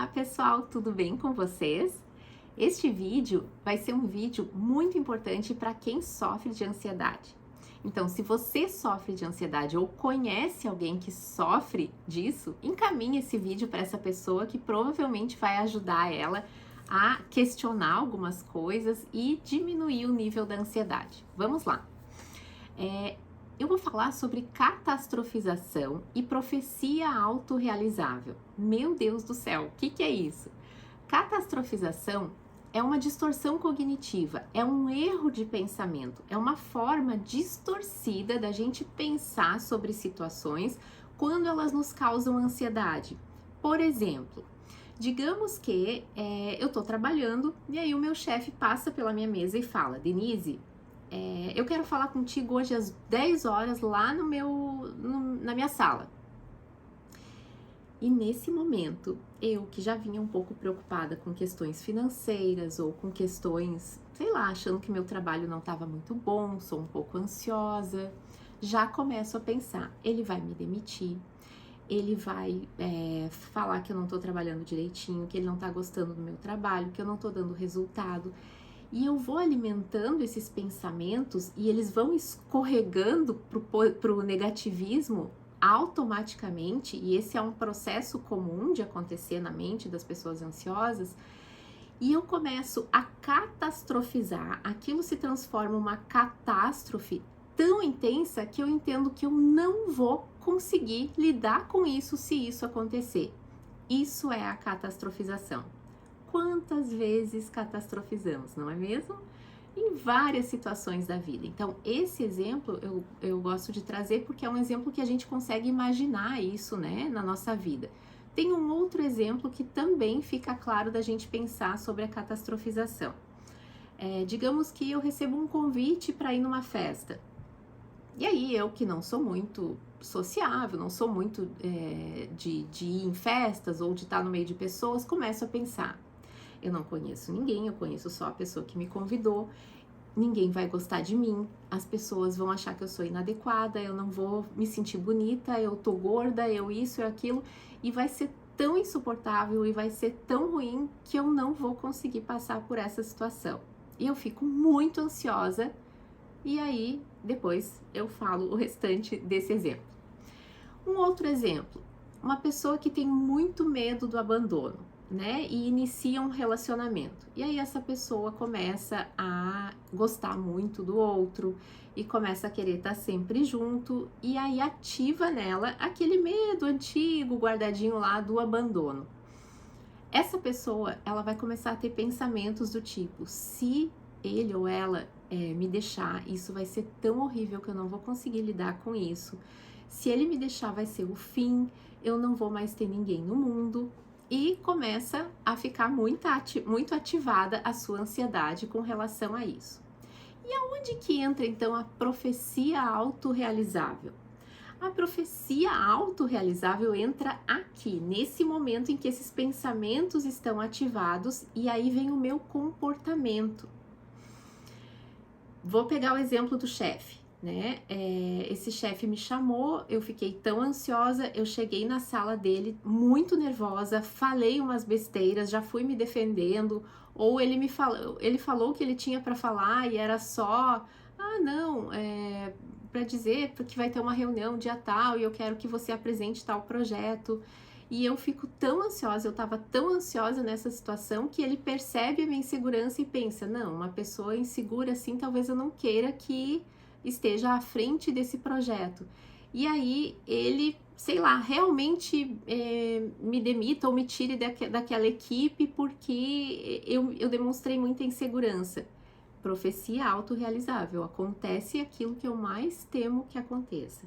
Olá pessoal, tudo bem com vocês? Este vídeo vai ser um vídeo muito importante para quem sofre de ansiedade. Então, se você sofre de ansiedade ou conhece alguém que sofre disso, encaminhe esse vídeo para essa pessoa que provavelmente vai ajudar ela a questionar algumas coisas e diminuir o nível da ansiedade. Vamos lá! Eu vou falar sobre catastrofização e profecia autorrealizável. Meu Deus do céu, o que é isso? Catastrofização é uma distorção cognitiva, é um erro de pensamento, é uma forma distorcida da gente pensar sobre situações quando elas nos causam ansiedade. Por exemplo, digamos que eu estou trabalhando e aí o meu chefe passa pela minha mesa e fala: Denise, eu quero falar contigo hoje às 10 horas lá na minha sala. E nesse momento, eu que já vinha um pouco preocupada com questões financeiras ou com questões, sei lá, achando que meu trabalho não estava muito bom, sou um pouco ansiosa, já começo a pensar: ele vai me demitir, ele vai falar que eu não estou trabalhando direitinho, que ele não está gostando do meu trabalho, que eu não estou dando resultado. E eu vou alimentando esses pensamentos e eles vão escorregando pro negativismo automaticamente, e esse é um processo comum de acontecer na mente das pessoas ansiosas, e eu começo a catastrofizar, aquilo se transforma em uma catástrofe tão intensa que eu entendo que eu não vou conseguir lidar com isso se isso acontecer. Isso é a catastrofização. Quantas vezes catastrofizamos, não é mesmo? Em várias situações da vida. Então, esse exemplo eu gosto de trazer porque é um exemplo que a gente consegue imaginar isso, né, na nossa vida. Tem um outro exemplo que também fica claro da gente pensar sobre a catastrofização. Digamos que eu recebo um convite para ir numa festa. E aí, eu que não sou muito sociável, não sou muito de ir em festas ou de estar no meio de pessoas, começo a pensar: eu não conheço ninguém, eu conheço só a pessoa que me convidou, ninguém vai gostar de mim, as pessoas vão achar que eu sou inadequada, eu não vou me sentir bonita, eu tô gorda, eu isso e aquilo, e vai ser tão insuportável e vai ser tão ruim que eu não vou conseguir passar por essa situação. E eu fico muito ansiosa, e aí depois eu falo o restante desse exemplo. Um outro exemplo, uma pessoa que tem muito medo do abandono, né, e inicia um relacionamento. E aí essa pessoa começa a gostar muito do outro e começa a querer estar sempre junto, e aí ativa nela aquele medo antigo guardadinho lá do abandono. Essa pessoa, ela vai começar a ter pensamentos do tipo: se ele ou ela me deixar, isso vai ser tão horrível que eu não vou conseguir lidar com isso. Se ele me deixar, vai ser o fim, eu não vou mais ter ninguém no mundo. E começa a ficar muito ativada a sua ansiedade com relação a isso. E aonde que entra então a profecia autorrealizável? A profecia autorrealizável entra aqui, nesse momento em que esses pensamentos estão ativados, e aí vem o meu comportamento. Vou pegar o exemplo do chefe, né? Esse chefe me chamou, eu fiquei tão ansiosa, eu cheguei na sala dele muito nervosa, falei umas besteiras, já fui me defendendo, ou ele falou o que ele tinha para falar e era só: ah, não, para dizer que vai ter uma reunião dia tal e eu quero que você apresente tal projeto. E eu fico tão ansiosa, eu estava tão ansiosa nessa situação que ele percebe a minha insegurança e pensa: não, uma pessoa insegura assim, talvez eu não queira que esteja à frente desse projeto. E aí ele, sei lá, realmente me demita ou me tire daquela equipe porque eu demonstrei muita insegurança. Profecia autorrealizável, acontece aquilo que eu mais temo que aconteça.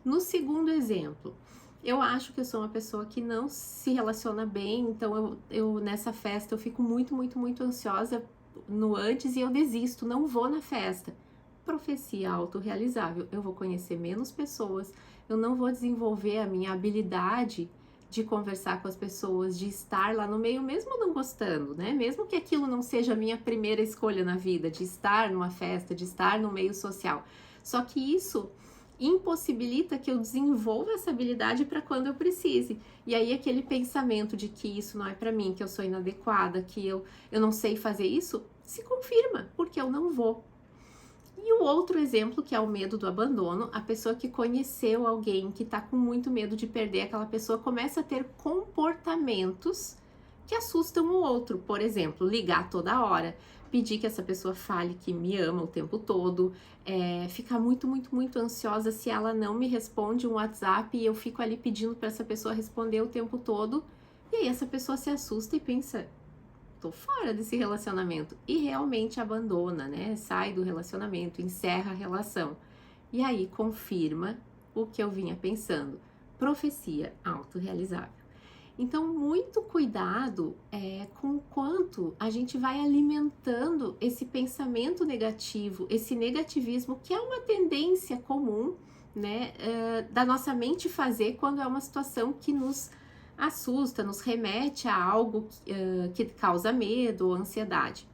No segundo exemplo, eu acho que eu sou uma pessoa que não se relaciona bem, então eu nessa festa eu fico muito ansiosa no antes e eu desisto, não vou na festa. Profecia autorrealizável, eu vou conhecer menos pessoas, eu não vou desenvolver a minha habilidade de conversar com as pessoas, de estar lá no meio, mesmo não gostando, né? Mesmo que aquilo não seja a minha primeira escolha na vida, de estar numa festa, de estar no meio social. Só que isso impossibilita que eu desenvolva essa habilidade para quando eu precise. E aí aquele pensamento de que isso não é para mim, que eu sou inadequada, que eu não sei fazer isso, se confirma, porque eu não vou. E o outro exemplo, que é o medo do abandono, a pessoa que conheceu alguém que está com muito medo de perder aquela pessoa começa a ter comportamentos que assustam o outro. Por exemplo, ligar toda hora, pedir que essa pessoa fale que me ama o tempo todo, ficar muito, muito, muito ansiosa se ela não me responde um WhatsApp e eu fico ali pedindo para essa pessoa responder o tempo todo. E aí essa pessoa se assusta e pensa, tô fora desse relacionamento, e realmente abandona, né? Sai do relacionamento, encerra a relação. E aí confirma o que eu vinha pensando. Profecia autorrealizável. Então, muito cuidado com o quanto a gente vai alimentando esse pensamento negativo, esse negativismo, que é uma tendência comum, né, da nossa mente fazer quando é uma situação que nos assusta, nos remete a algo que causa medo ou ansiedade.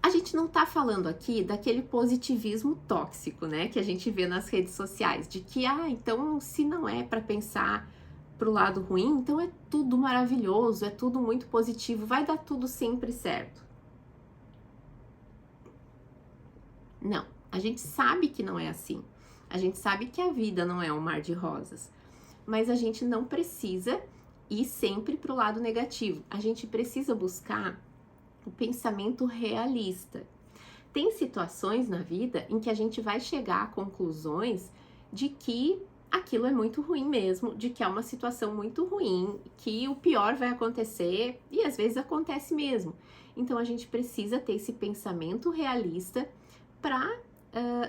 A gente não tá falando aqui daquele positivismo tóxico, né, que a gente vê nas redes sociais, de que, então, se não é para pensar pro lado ruim, então é tudo maravilhoso, é tudo muito positivo, vai dar tudo sempre certo. Não, a gente sabe que não é assim. A gente sabe que a vida não é um mar de rosas. Mas a gente não precisa ir sempre pro lado negativo. A gente precisa buscar o pensamento realista. Tem situações na vida em que a gente vai chegar a conclusões de que aquilo é muito ruim mesmo, de que é uma situação muito ruim, que o pior vai acontecer e às vezes acontece mesmo. Então a gente precisa ter esse pensamento realista para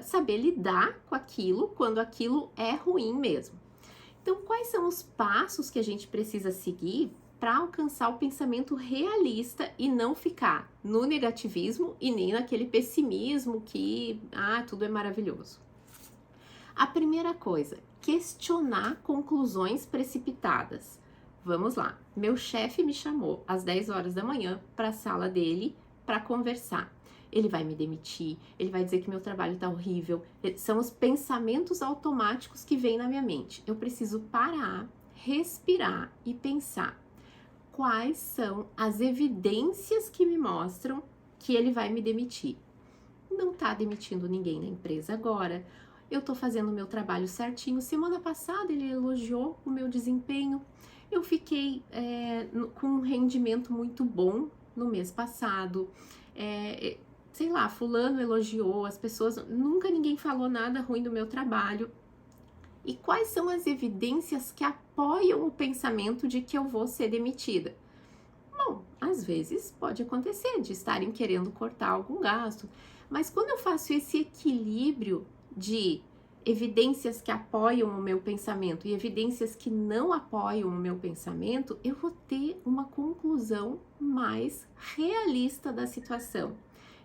saber lidar com aquilo quando aquilo é ruim mesmo. Então, quais são os passos que a gente precisa seguir para alcançar o pensamento realista e não ficar no negativismo e nem naquele pessimismo que, tudo é maravilhoso? A primeira coisa, questionar conclusões precipitadas. Vamos lá, meu chefe me chamou às 10 horas da manhã para a sala dele para conversar. Ele vai me demitir, ele vai dizer que meu trabalho tá horrível. São os pensamentos automáticos que vêm na minha mente. Eu preciso parar, respirar e pensar quais são as evidências que me mostram que ele vai me demitir. Não tá demitindo ninguém na empresa agora. Eu tô fazendo o meu trabalho certinho. Semana passada ele elogiou o meu desempenho. Eu fiquei com um rendimento muito bom no mês passado. Sei lá, fulano elogiou, as pessoas, nunca ninguém falou nada ruim do meu trabalho. E quais são as evidências que apoiam o pensamento de que eu vou ser demitida? Bom, às vezes pode acontecer de estarem querendo cortar algum gasto, mas quando eu faço esse equilíbrio de evidências que apoiam o meu pensamento e evidências que não apoiam o meu pensamento, eu vou ter uma conclusão mais realista da situação.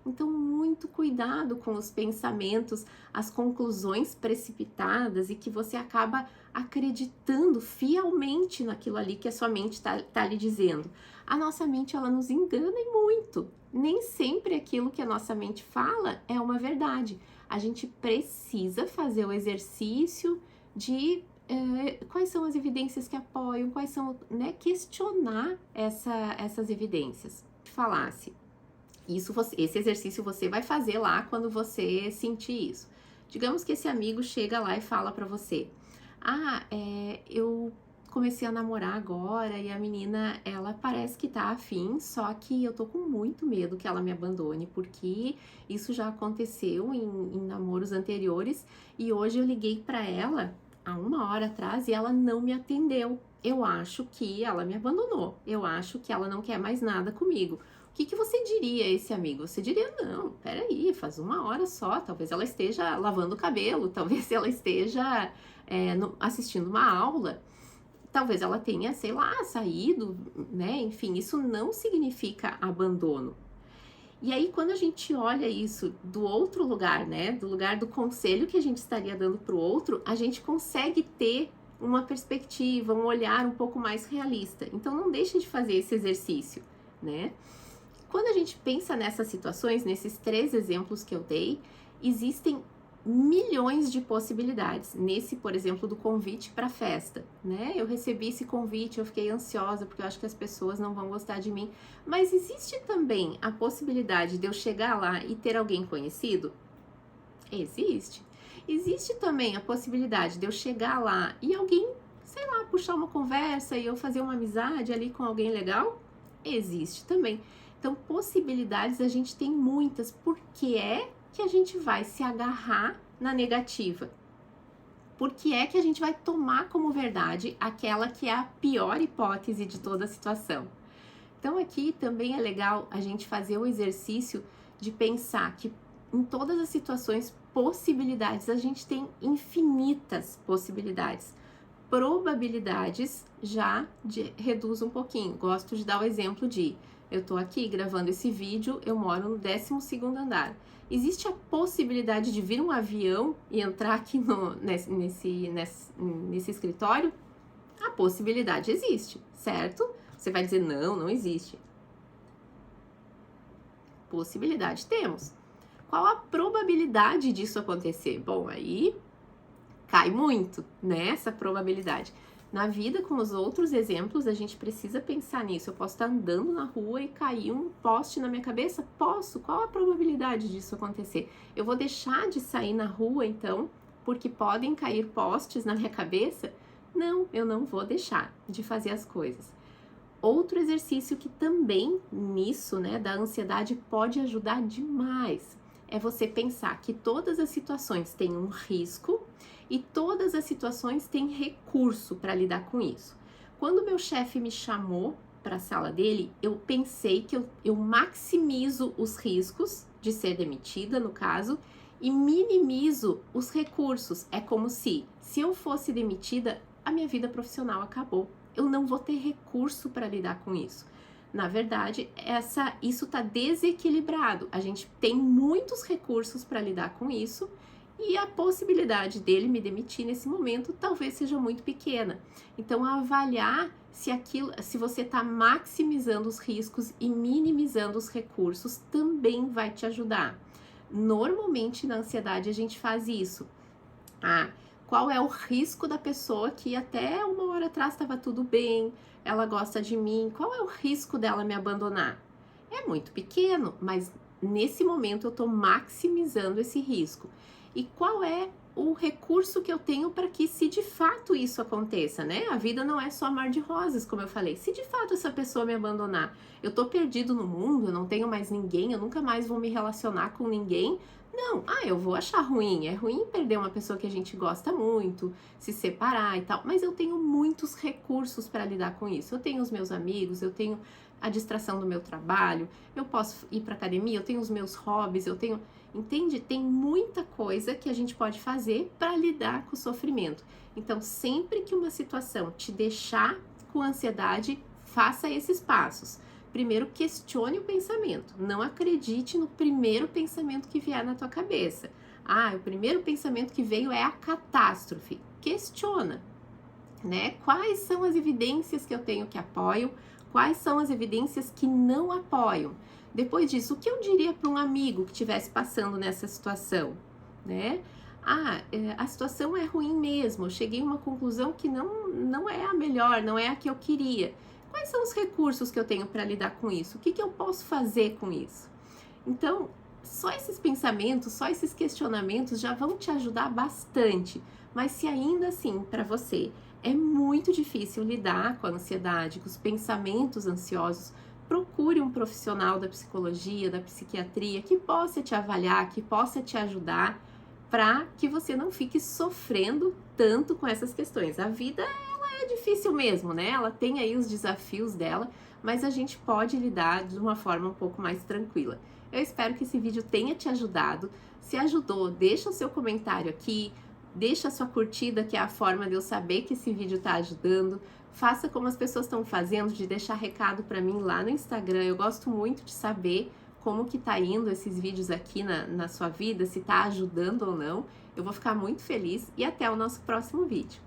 Então, muito cuidado com os pensamentos, as conclusões precipitadas e que você acaba acreditando fielmente naquilo ali que a sua mente tá lhe dizendo. A nossa mente, ela nos engana e muito. Nem sempre aquilo que a nossa mente fala é uma verdade. A gente precisa fazer o exercício de quais são as evidências que apoiam, quais são, né, questionar essas evidências. Falasse. Esse exercício você vai fazer lá quando você sentir isso. Digamos que esse amigo chega lá e fala pra você: eu comecei a namorar agora e a menina, ela parece que tá afim, só que eu tô com muito medo que ela me abandone, porque isso já aconteceu em namoros anteriores e hoje eu liguei pra ela há 1 hora atrás e ela não me atendeu. Eu acho que ela me abandonou, eu acho que ela não quer mais nada comigo. O que você diria a esse amigo? Você diria, não, peraí, faz 1 hora só, talvez ela esteja lavando o cabelo, talvez ela esteja assistindo uma aula, talvez ela tenha, sei lá, saído, né? Enfim, isso não significa abandono. E aí, quando a gente olha isso do outro lugar, né? Do lugar do conselho que a gente estaria dando para o outro, a gente consegue ter uma perspectiva, um olhar um pouco mais realista. Então, não deixe de fazer esse exercício, né? Quando a gente pensa nessas situações, nesses 3 exemplos que eu dei, existem milhões de possibilidades. Nesse, por exemplo, do convite para festa, né? Eu recebi esse convite, eu fiquei ansiosa porque eu acho que as pessoas não vão gostar de mim. Mas existe também a possibilidade de eu chegar lá e ter alguém conhecido? Existe. Existe também a possibilidade de eu chegar lá e alguém, sei lá, puxar uma conversa e eu fazer uma amizade ali com alguém legal? Existe também. Então, possibilidades a gente tem muitas. Por que é que a gente vai se agarrar na negativa? Por que é que a gente vai tomar como verdade aquela que é a pior hipótese de toda a situação? Então, aqui também é legal a gente fazer o exercício de pensar que em todas as situações, possibilidades, a gente tem infinitas possibilidades. Probabilidades já reduz um pouquinho. Gosto de dar o exemplo de eu tô aqui gravando esse vídeo, eu moro no 12º andar. Existe a possibilidade de vir um avião e entrar aqui nesse escritório? A possibilidade existe, certo? Você vai dizer, não existe. Possibilidade temos. Qual a probabilidade disso acontecer? Bom, aí cai muito, né, essa probabilidade. Na vida, com os outros exemplos, a gente precisa pensar nisso. Eu posso estar andando na rua e cair um poste na minha cabeça? Posso. Qual a probabilidade disso acontecer? Eu vou deixar de sair na rua, então, porque podem cair postes na minha cabeça? Não, eu não vou deixar de fazer as coisas. Outro exercício que também nisso, né, da ansiedade pode ajudar demais é você pensar que todas as situações têm um risco e todas as situações têm recurso para lidar com isso. Quando meu chefe me chamou para a sala dele, eu pensei que eu maximizo os riscos de ser demitida, no caso, e minimizo os recursos. É como se eu fosse demitida, a minha vida profissional acabou. Eu não vou ter recurso para lidar com isso. Na verdade, isso está desequilibrado. A gente tem muitos recursos para lidar com isso e a possibilidade dele me demitir nesse momento talvez seja muito pequena. Então, avaliar se você está maximizando os riscos e minimizando os recursos também vai te ajudar. Normalmente, na ansiedade, a gente faz isso. Qual é o risco da pessoa que até uma hora atrás estava tudo bem, ela gosta de mim, qual é o risco dela me abandonar? É muito pequeno, mas nesse momento eu estou maximizando esse risco. E qual é o recurso que eu tenho para que, se de fato isso aconteça, né? A vida não é só mar de rosas, como eu falei. Se de fato essa pessoa me abandonar, eu tô perdido no mundo, eu não tenho mais ninguém, eu nunca mais vou me relacionar com ninguém. Não, eu vou achar ruim. É ruim perder uma pessoa que a gente gosta muito, se separar e tal. Mas eu tenho muitos recursos para lidar com isso. Eu tenho os meus amigos, eu tenho a distração do meu trabalho, eu posso ir para academia, eu tenho os meus hobbies, eu tenho... Entende? Tem muita coisa que a gente pode fazer para lidar com o sofrimento. Então, sempre que uma situação te deixar com ansiedade, faça esses passos. Primeiro, questione o pensamento. Não acredite no primeiro pensamento que vier na tua cabeça. O primeiro pensamento que veio é a catástrofe. Questiona, né? Quais são as evidências que eu tenho que apoiam? Quais são as evidências que não apoiam? Depois disso, o que eu diria para um amigo que estivesse passando nessa situação, né? A situação é ruim mesmo, eu cheguei a uma conclusão que não é a melhor, não é a que eu queria. Quais são os recursos que eu tenho para lidar com isso? O que eu posso fazer com isso? Então, só esses pensamentos, só esses questionamentos já vão te ajudar bastante. Mas se ainda assim, para você, é muito difícil lidar com a ansiedade, com os pensamentos ansiosos, procure um profissional da psicologia, da psiquiatria, que possa te avaliar, que possa te ajudar, para que você não fique sofrendo tanto com essas questões. A vida, ela é difícil mesmo, né? Ela tem aí os desafios dela, mas a gente pode lidar de uma forma um pouco mais tranquila. Eu espero que esse vídeo tenha te ajudado. Se ajudou, deixa o seu comentário aqui, deixa a sua curtida, que é a forma de eu saber que esse vídeo está ajudando. Faça como as pessoas estão fazendo, de deixar recado para mim lá no Instagram. Eu gosto muito de saber como que tá indo esses vídeos aqui na sua vida, se tá ajudando ou não. Eu vou ficar muito feliz e até o nosso próximo vídeo.